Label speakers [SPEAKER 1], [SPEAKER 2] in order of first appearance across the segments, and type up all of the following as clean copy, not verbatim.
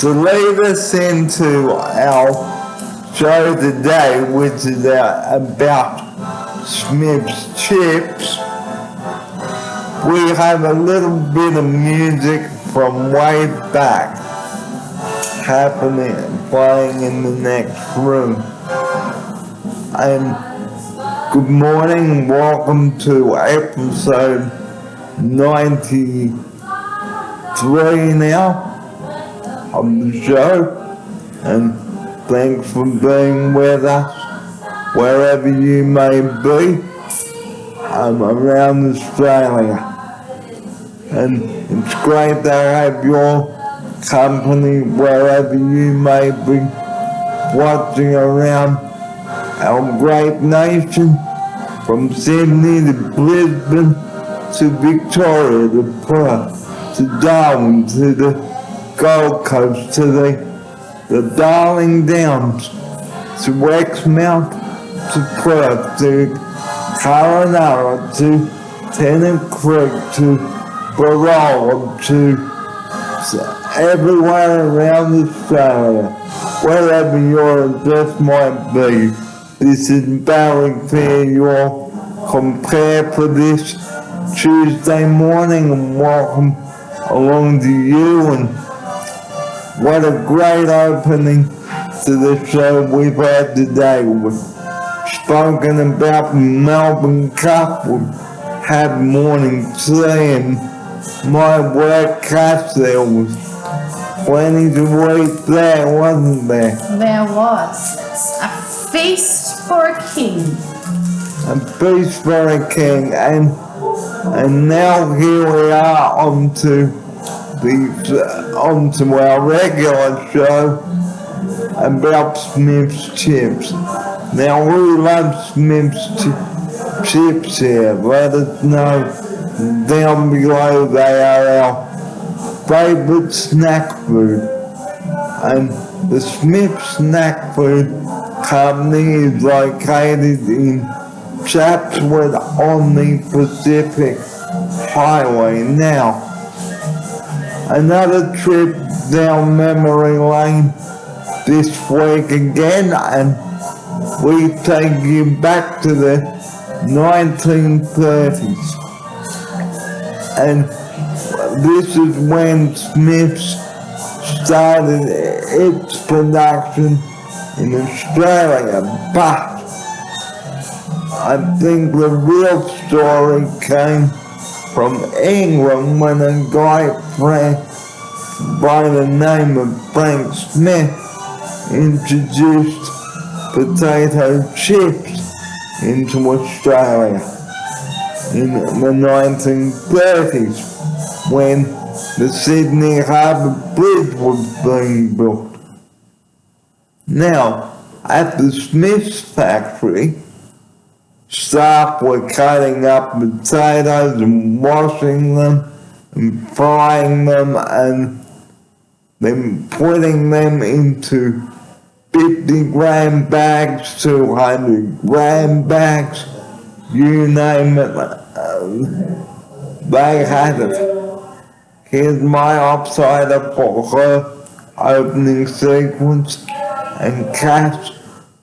[SPEAKER 1] to lead us into our show today, which is about Smiiths chips, we have a little bit of music from way back happening, playing in the next room. And good morning, welcome to episode 93 now of the show, and thanks for being with us wherever you may be around Australia. And it's great to have your company wherever you may be watching around our great nation, from Sydney to Brisbane to Victoria to Perth to Darwin to the Gold Coast to the Darling Downs to Exmouth to Perth to Coronado to Tennant Creek to Barola to everywhere around Australia, wherever your address might be. This is Barry Fair, your compare for this Tuesday morning, and welcome along to you. And what a great opening to the show we've had today. We've spoken about the Melbourne Cup, we've had morning tea, and my work catch, there was plenty to eat there, wasn't there?
[SPEAKER 2] There was. A feast for a king.
[SPEAKER 1] A feast for a king, and now here we are onto our regular show about Smiiths chips. Now we love Smiiths chips here. Let us know down below. They are our favourite snack food, and the Smiiths snack food company is located in Chatswood on the Pacific Highway. Now, another trip down memory lane this week again, and we take you back to the 1930s. And this is when Smiiths started its production in Australia, but I think the real story came from England when a guy by the name of Frank Smith introduced potato chips into Australia in the 1930s when the Sydney Harbour Bridge was being built. Now, at the Smiiths factory, staff were cutting up potatoes and washing them and frying them and then putting them into 50-gram bags, 200-gram bags, you name it, they had it. Here's my upsider for her opening sequence. And Kat,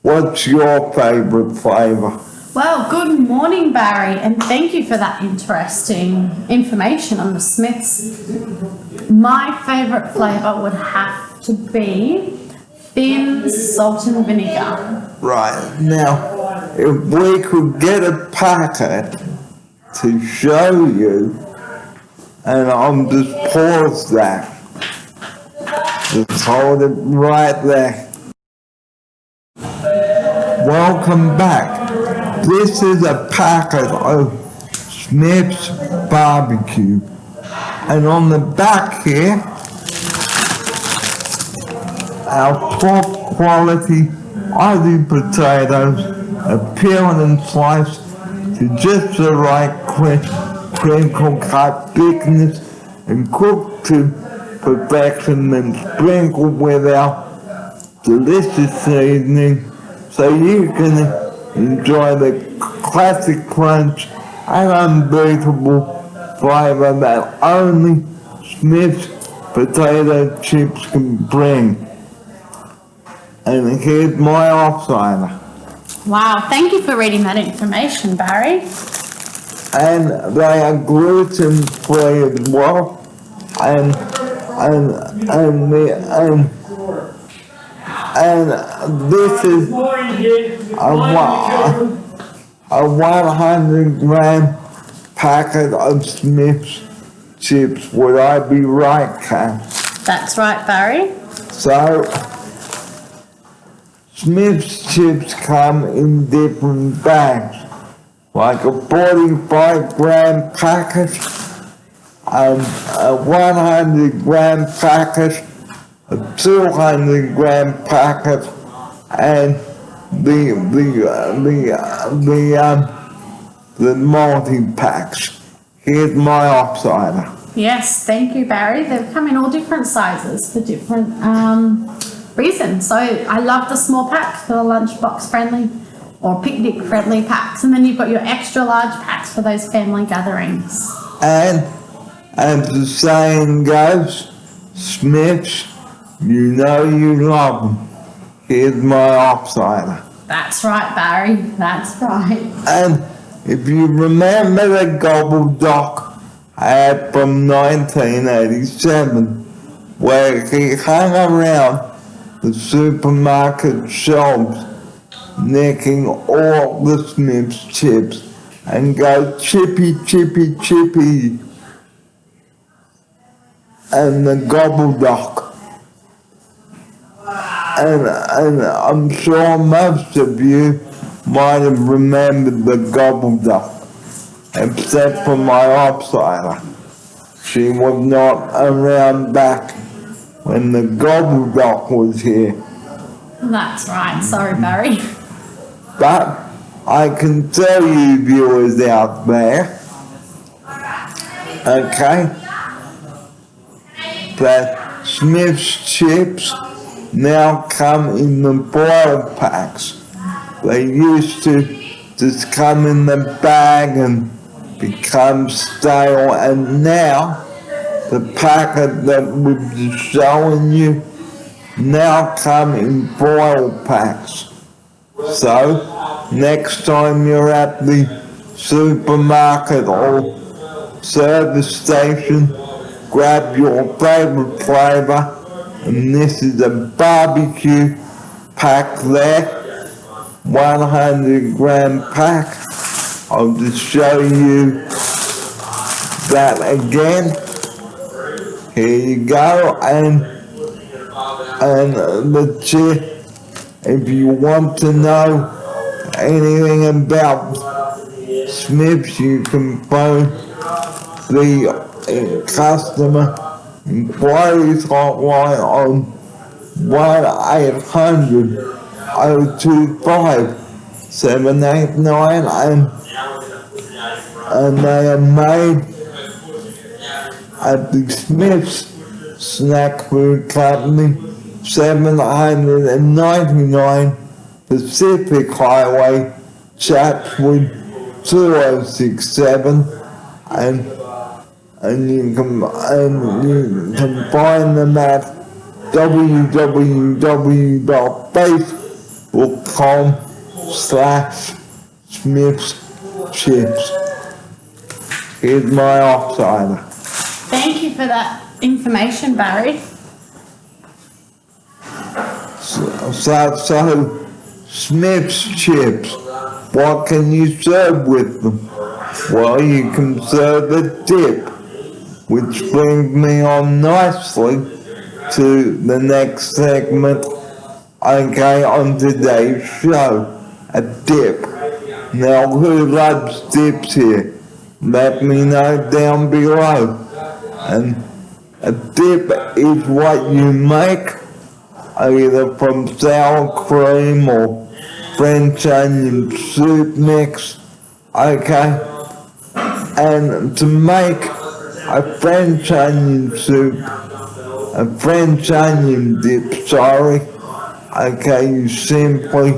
[SPEAKER 1] what's your favourite flavour?
[SPEAKER 2] Well, good morning, Barry, and thank you for that interesting information on the Smiiths. My favourite flavour would have to be thin salt and vinegar.
[SPEAKER 1] Right, now, if we could get a packet to show you, and I'll just pause that. Just hold it right there. Welcome back. This is a packet of Smiiths barbecue, and on the back here, our top quality Aussie potatoes are peeled and sliced to just the right crinkle cut thickness and cooked to perfection, and sprinkled with our delicious seasoning so you can enjoy the classic crunch and unbeatable flavour that only Smiiths potato chips can bring. And here's my offsider.
[SPEAKER 2] Wow, thank you for reading that information, Barry.
[SPEAKER 1] And they are gluten free as well. And this is a 100 gram packet of Smith's chips. Would I be right, Kat?
[SPEAKER 2] That's right, Barry.
[SPEAKER 1] So, Smith's chips come in different bags, like a 45 gram packet, a 100 gram packet, a 200 gram packet, and the multi-packs. Here's my offsider.
[SPEAKER 2] Yes, thank you, Barry. They've come in all different sizes for different reasons. So I love the small packs for the lunchbox friendly or picnic friendly packs. And then you've got your extra large packs for those family gatherings.
[SPEAKER 1] And as the saying goes, Smiths, you know you love them. Here's my offsider.
[SPEAKER 2] That's right, Barry. That's right.
[SPEAKER 1] And if you remember the gobble doc ad from 1987, where he hung around the supermarket shelves, nicking all the Smith's chips and go chippy, chippy, chippy, and the gobble doc. And I'm sure most of you might have remembered the gobble duck, except for my offsider. She was not around back when the gobble duck was here.
[SPEAKER 2] That's right. Sorry, Barry.
[SPEAKER 1] But I can tell you viewers out there, okay, that Smith's chips now come in the boiled packs. They used to just come in the bag and become stale, and now the packet that we're just showing you now come in boiled packs. So next time you're at the supermarket or service station, grab your favorite flavor. And this is a barbecue pack there, 100 gram pack. I'll just show you that again. Here you go, and the chip, if you want to know anything about Smiths, you can phone the customer inquiries hotline on 1-800-025-789, and they are made at the Smiths Snack Food Company, 799 Pacific Highway, Chatswood 2067, and you can find them at www.facebook.com/SmithsChips. Here's my offsider.
[SPEAKER 2] Thank you for that information, Barry.
[SPEAKER 1] So Smith's chips, what can you serve with them? Well, you can serve a dip, which brings me on nicely to the next segment, okay, on today's show, a dip. Now, who loves dips here? Let me know down below. And a dip is what you make either from sour cream or French onion soup mix, okay? And to make a French onion soup, a French onion dip, okay, you simply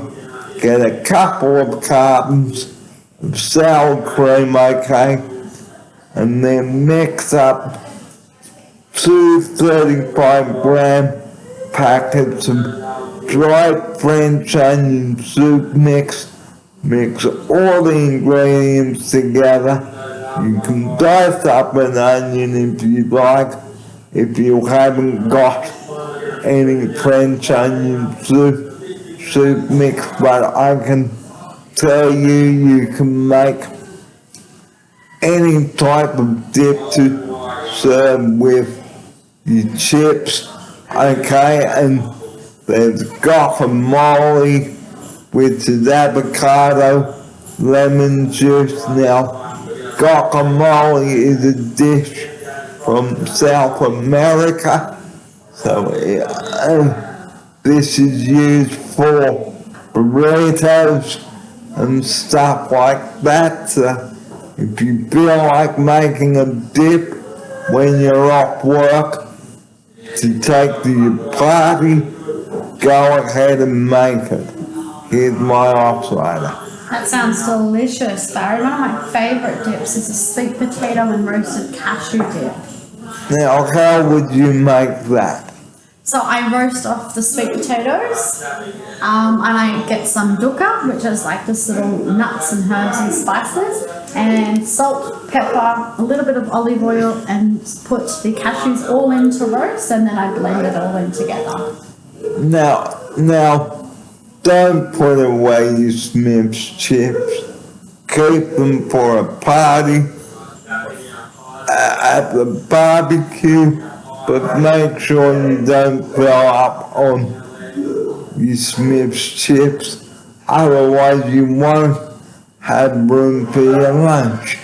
[SPEAKER 1] get a couple of cartons of sour cream, okay, and then mix up 2 35-gram packets of dried French onion soup mix. Mix all the ingredients together. You can dice up an onion if you like, if you haven't got any French onion soup mix, but I can tell you can make any type of dip to serve with your chips, okay? And there's guacamole, which is avocado, lemon juice. Now, guacamole is a dish from South America, so this is used for burritos and stuff like that. So if you feel like making a dip when you're off work to take to your party, go ahead and make it. Here's my operator.
[SPEAKER 2] That sounds delicious, Barry. One of my favourite dips is a sweet potato and roasted cashew dip.
[SPEAKER 1] Now, how would you make that?
[SPEAKER 2] So I roast off the sweet potatoes, and I get some dukkha, which is like this little nuts and herbs and spices, and salt, pepper, a little bit of olive oil, and put the cashews all in to roast, and then I blend it all in together.
[SPEAKER 1] Now, don't put away your Smiiths chips. Keep them for a party, at the barbecue, but make sure you don't fill up on your Smiiths chips. Otherwise, you won't have room for your lunch.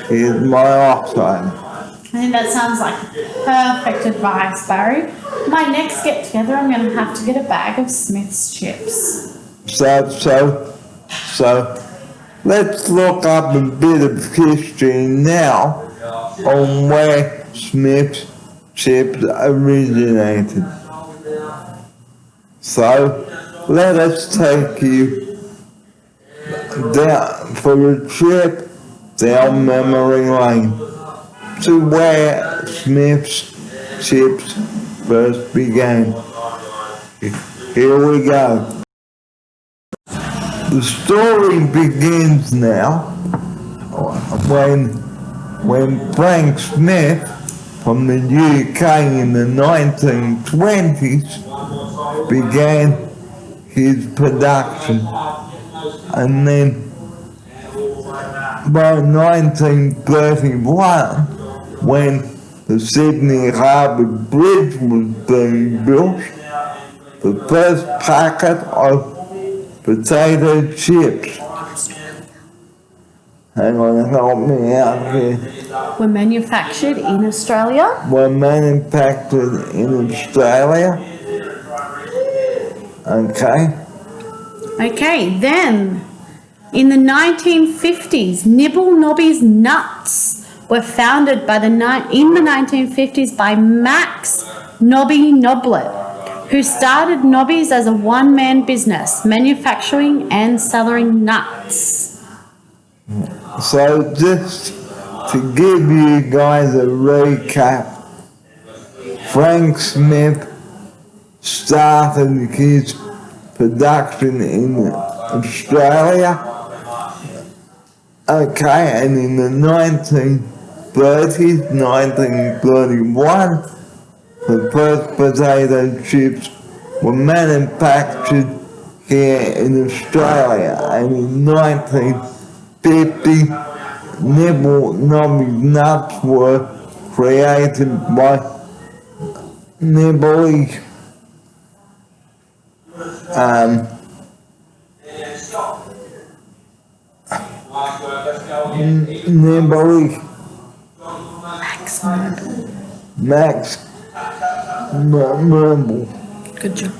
[SPEAKER 1] Here's my option.
[SPEAKER 2] I think that sounds like perfect advice, Barry. My next get together, I'm going to have to get a bag of Smiiths chips.
[SPEAKER 1] So, let's look up a bit of history now on where Smiiths chips originated. So, let us take you down for a trip down memory lane to where Smiiths chips first began. Here we go. The story begins now when Frank Smith from the UK in the 1920s began his production, and then by 1931, when the Sydney Harbour Bridge was being built, the first packet of potato chips, hang on, help me out here,
[SPEAKER 2] Were manufactured in Australia.
[SPEAKER 1] were manufactured in Australia.
[SPEAKER 2] Okay, then in the 1950s, Nibble Nobby's Nuts were founded in the 1950s by Max Nobby Noblet, who started Nobby's as a one-man business, manufacturing and selling nuts.
[SPEAKER 1] So just to give you guys a recap, Frank Smith started his production in Australia, and in the 1930s, 1931, the first potato chips were manufactured here in Australia, and in 1950, Nibble Nobby Nuts were created by Nibble Max Nibble.
[SPEAKER 2] Good job.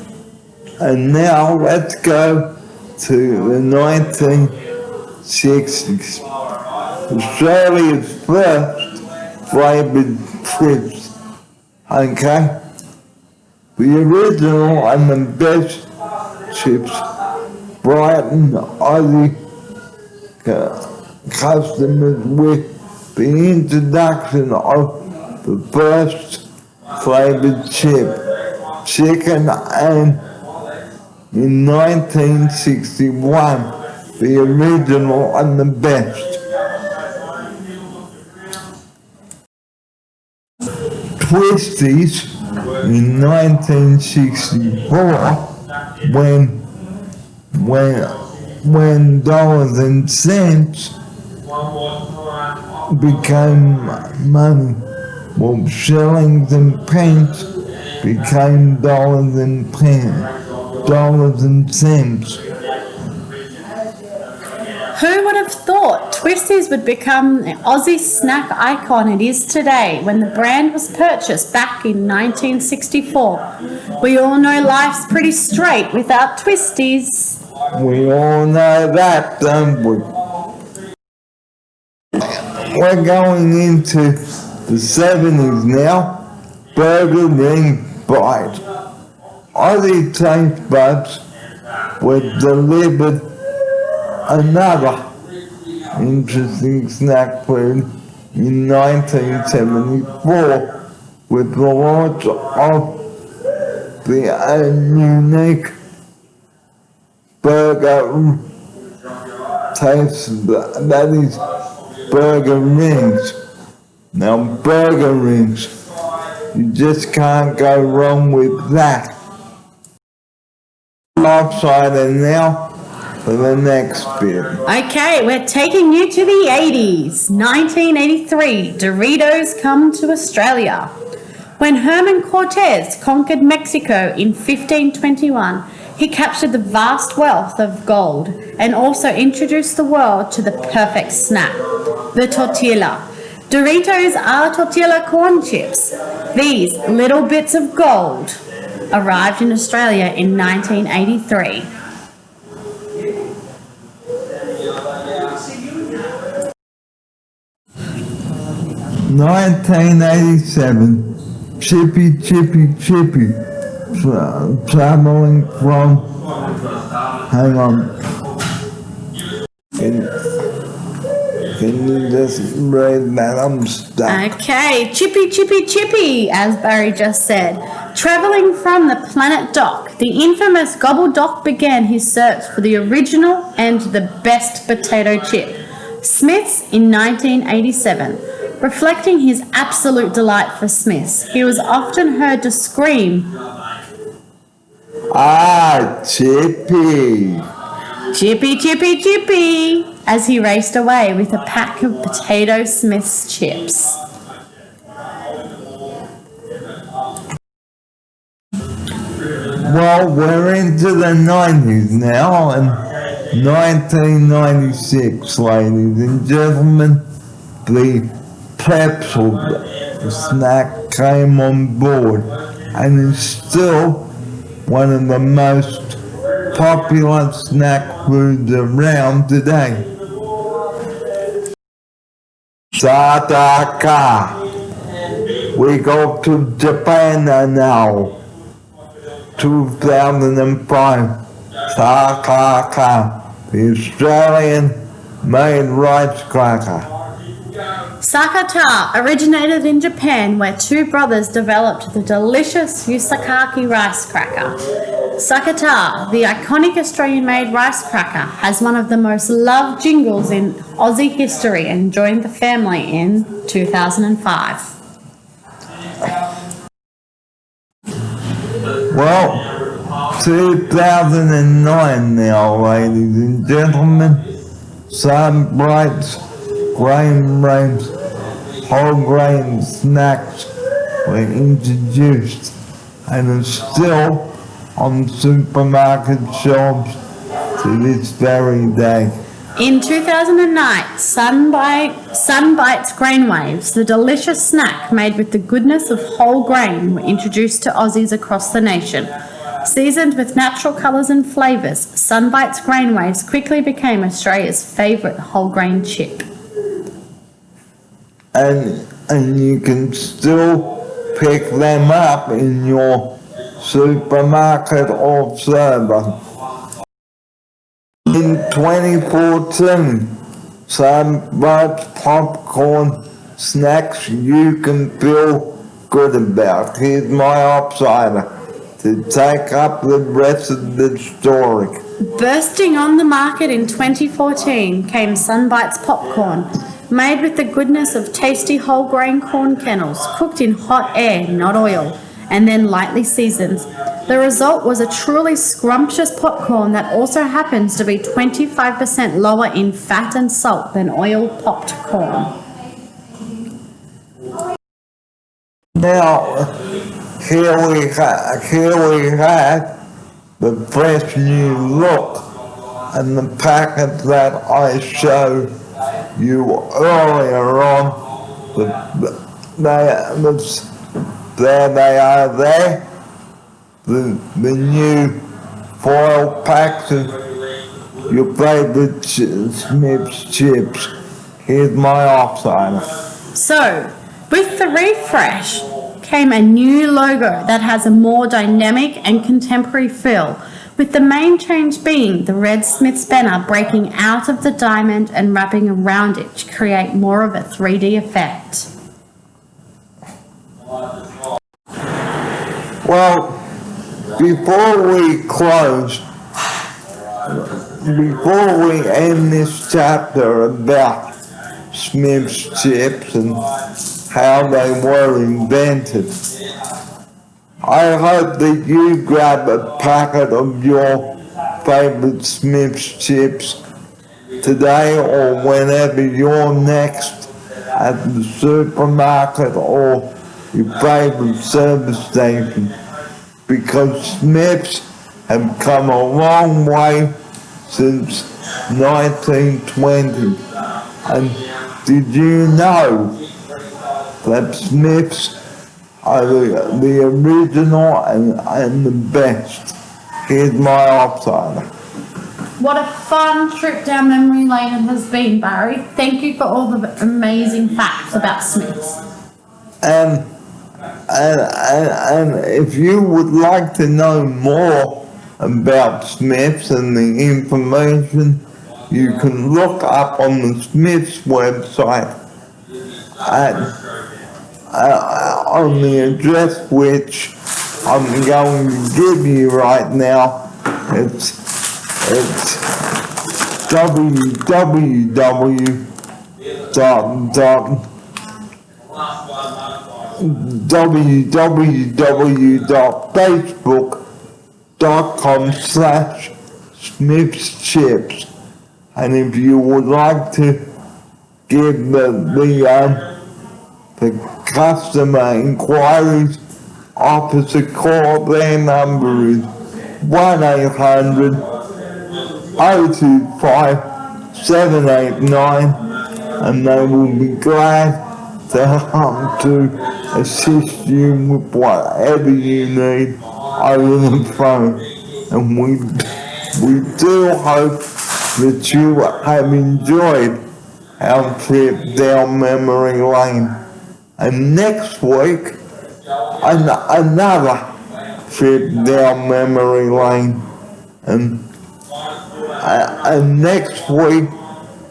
[SPEAKER 1] And now let's go to the 1960s. Australia's first flavoured chips. The original and the best chips frightened Aussie customers with the introduction of the first flavored chip, chicken, and in 1961, the original and the best. Twisties in 1964, when dollars and cents became money. Well, shillings and pence became dollars and cents.
[SPEAKER 2] Who would have thought Twisties would become the Aussie snack icon it is today when the brand was purchased back in 1964? We all know life's pretty straight without Twisties.
[SPEAKER 1] We all know that, don't we? We're going into the 70s now. Burger Ring Bite. Aussie taste buds were delivered another interesting snack food in 1974 with the launch of the unique burger taste, that is burger rings. Now burger rings, you just can't go wrong with that. Offside now for the next bit.
[SPEAKER 2] Okay, we're taking you to the 80s. 1983, Doritos come to Australia. When Herman Cortez conquered Mexico in 1521, he captured the vast wealth of gold and also introduced the world to the perfect snack, the tortilla. Doritos are tortilla corn chips. These little bits of gold arrived in Australia in 1983.
[SPEAKER 1] In 1987, Chippy, traveling from, hang on, can you just read that? I'm stuck.
[SPEAKER 2] Okay, Chippy, as Barry just said. Travelling from the planet Doc, the infamous Gobble Doc began his search for the original and the best potato chip, Smiiths, in 1987. Reflecting his absolute delight for Smiiths, he was often heard to scream,
[SPEAKER 1] "Ah, Chippy!
[SPEAKER 2] Chippy," as he raced away with a pack of potato Smith's chips.
[SPEAKER 1] Well, we're into the 90s now, and 1996, ladies and gentlemen, the pretzel snack came on board and is still one of the most popular snack foods around today. Sadaka. We go to Japan now. 2005. Sakaka, the Australian made rice cracker.
[SPEAKER 2] Sakata originated in Japan, where two brothers developed the delicious Yusakaki rice cracker. Sakata, the iconic Australian-made rice cracker, has one of the most loved jingles in Aussie history and joined the family in 2005.
[SPEAKER 1] Well, 2009 now, ladies and gentlemen. Sunbrights, grain rains, whole grain snacks were introduced and are still on supermarket shelves to this very day.
[SPEAKER 2] In 2009, Sunbites Grain Waves, the delicious snack made with the goodness of whole grain, were introduced to Aussies across the nation. Seasoned with natural colours and flavours, Sunbites Grain Waves quickly became Australia's favourite whole grain chip.
[SPEAKER 1] And you can still pick them up in your supermarket or server. In 2014, Sunbites popcorn snacks you can feel good about. Here's my outsider to take up the rest of the story.
[SPEAKER 2] Bursting on the market in 2014 came Sunbites popcorn, made with the goodness of tasty whole grain corn kernels, cooked in hot air, not oil, and then lightly seasoned. The result was a truly scrumptious popcorn that also happens to be 25% lower in fat and salt than oil-popped corn.
[SPEAKER 1] Now, here we have the fresh new look and the packet that I showed you earlier on. There they are there. The new foil packs of your favourite Smiiths chips. Here's my outsider.
[SPEAKER 2] So, with the refresh came a new logo that has a more dynamic and contemporary feel, with the main change being the red Smiiths banner breaking out of the diamond and wrapping around it to create more of a 3D effect.
[SPEAKER 1] Well, before we close, before we end this chapter about Smiiths chips and how they were invented, I hope that you grab a packet of your favourite Smiiths chips today or whenever you're next at the supermarket or your favourite service station, because Smiiths have come a long way since 1920. And did you know that Smiiths are the original and the best? Here's my outsider.
[SPEAKER 2] What a fun trip down memory lane it has been, Barry. Thank you for all the amazing facts about Smiiths.
[SPEAKER 1] And if you would like to know more about Smiiths and the information, you can look up on the Smiiths website on the address which I'm going to give you right now. It's www.facebook.com/SmithsChips. And if you would like to give the customer inquiries office a call, their number is 1-800-025-789, and they will be glad to help to assist you with whatever you need over the phone. And we do hope that you have enjoyed our trip down memory lane. And next week, another trip down memory lane. And next week,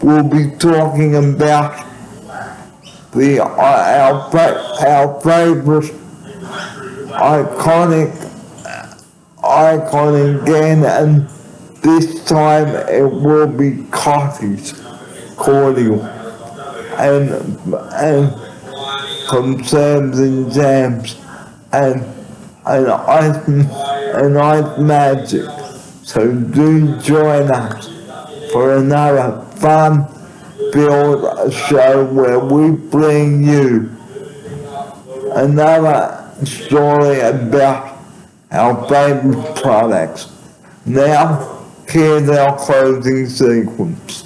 [SPEAKER 1] we'll be talking about our favorite icon again, and this time it will be cottage cordial and conserves and jams and ice magic. So do join us for another fun-filled show where we bring you another story about our favorite products. Now, here's our closing sequence.